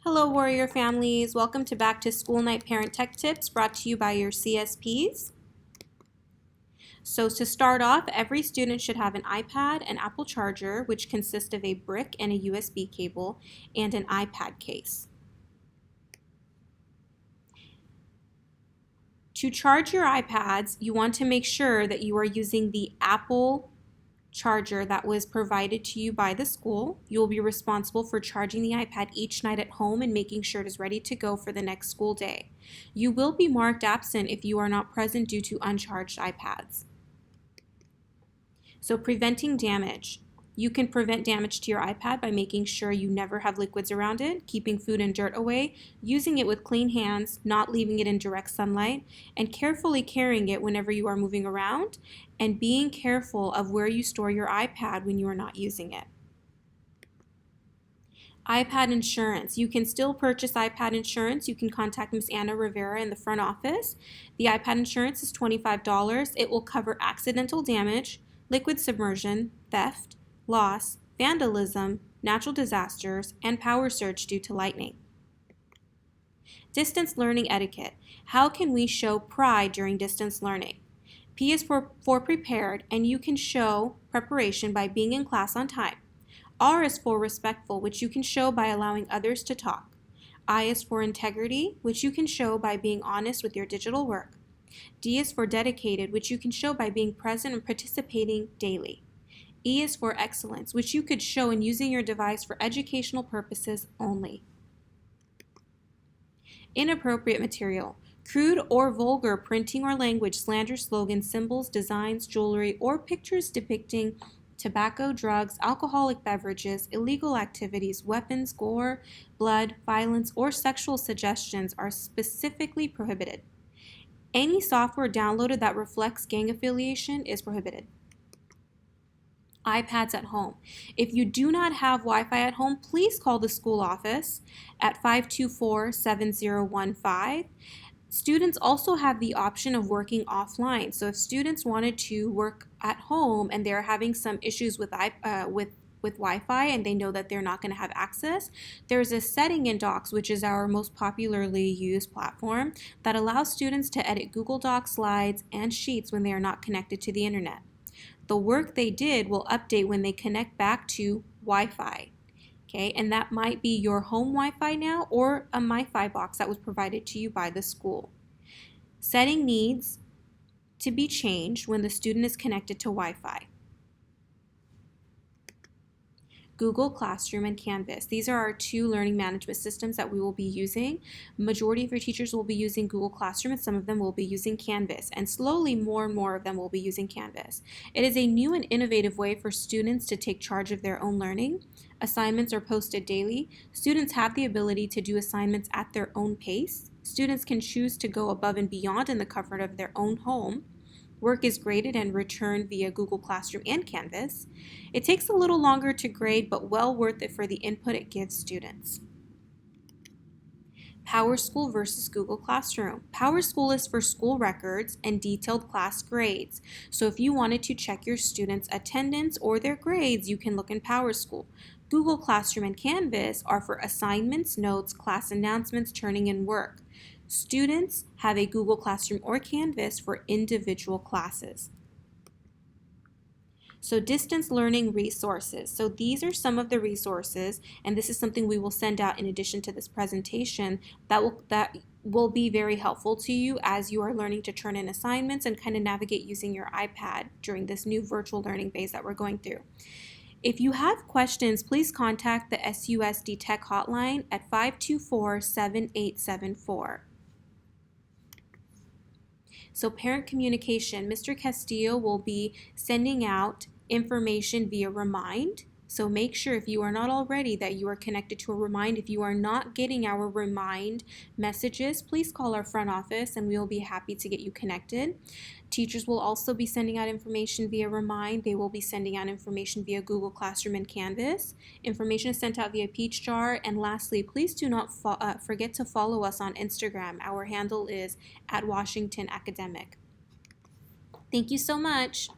Hello, Warrior families. Welcome to Back to School Night Parent Tech Tips brought to you by your CSPs. So to start off, every student should have an iPad, an Apple charger, which consists of a brick and a USB cable, and an iPad case. To charge your iPads, you want to make sure that you are using the Apple charger that was provided to you by the school. You will be responsible for charging the iPad each night at home and making sure it is ready to go for the next school day. You will be marked absent if you are not present due to uncharged iPads. So preventing damage. You can prevent damage to your iPad by making sure you never have liquids around it, keeping food and dirt away, using it with clean hands, not leaving it in direct sunlight, and carefully carrying it whenever you are moving around, and being careful of where you store your iPad when you are not using it. iPad insurance. You can still purchase iPad insurance. You can contact Ms. Anna Rivera in the front office. The iPad insurance is $25. It will cover accidental damage, liquid submersion, theft, loss, vandalism, natural disasters, and power surge due to lightning. Distance learning etiquette. How can we show pride during distance learning? P is for prepared, and you can show preparation by being in class on time. R is for respectful, which you can show by allowing others to talk. I is for integrity, which you can show by being honest with your digital work. D is for dedicated, which you can show by being present and participating daily. E is for excellence, which you could show in using your device for educational purposes only. Inappropriate material. Crude or vulgar printing or language, slander, slogans, symbols, designs, jewelry, or pictures depicting tobacco, drugs, alcoholic beverages, illegal activities, weapons, gore, blood, violence, or sexual suggestions are specifically prohibited. Any software downloaded that reflects gang affiliation is prohibited. iPads at home. If you do not have Wi-Fi at home, please call the school office at 524-7015. Students also have the option of working offline. So if students wanted to work at home and they're having some issues with Wi-Fi and they know that they're not going to have access, there's a setting in Docs, which is our most popularly used platform, that allows students to edit Google Docs, slides, and sheets when they are not connected to the internet. The work they did will update when they connect back to Wi-Fi. Okay, and that might be your home Wi-Fi now or a MiFi box that was provided to you by the school. Setting needs to be changed when the student is connected to Wi-Fi. Google Classroom and Canvas. These are our two learning management systems that we will be using. Majority of your teachers will be using Google Classroom and some of them will be using Canvas, and slowly more and more of them will be using Canvas. It is a new and innovative way for students to take charge of their own learning. Assignments are posted daily. Students have the ability to do assignments at their own pace. Students can choose to go above and beyond in the comfort of their own home. Work is graded and returned via Google Classroom and Canvas. It takes a little longer to grade, but well worth it for the input it gives students. PowerSchool versus Google Classroom. PowerSchool is for school records and detailed class grades. So if you wanted to check your students' attendance or their grades, you can look in PowerSchool. Google Classroom and Canvas are for assignments, notes, class announcements, turning in work. Students have a Google Classroom or Canvas for individual classes. So distance learning resources. So these are some of the resources, and this is something we will send out in addition to this presentation that will be very helpful to you as you are learning to turn in assignments and kind of navigate using your iPad during this new virtual learning phase that we're going through. If you have questions, please contact the SUSD Tech Hotline at 524-7874. So parent communication, Mr. Castillo will be sending out information via Remind. So make sure if you are not already that you are connected to a Remind. If you are not getting our Remind messages, please call our front office and we will be happy to get you connected. Teachers will also be sending out information via Remind. They will be sending out information via Google Classroom and Canvas. Information is sent out via Peach Jar. And lastly, please do not forget to follow us on Instagram. Our handle is @WashingtonAcademic. Thank you so much.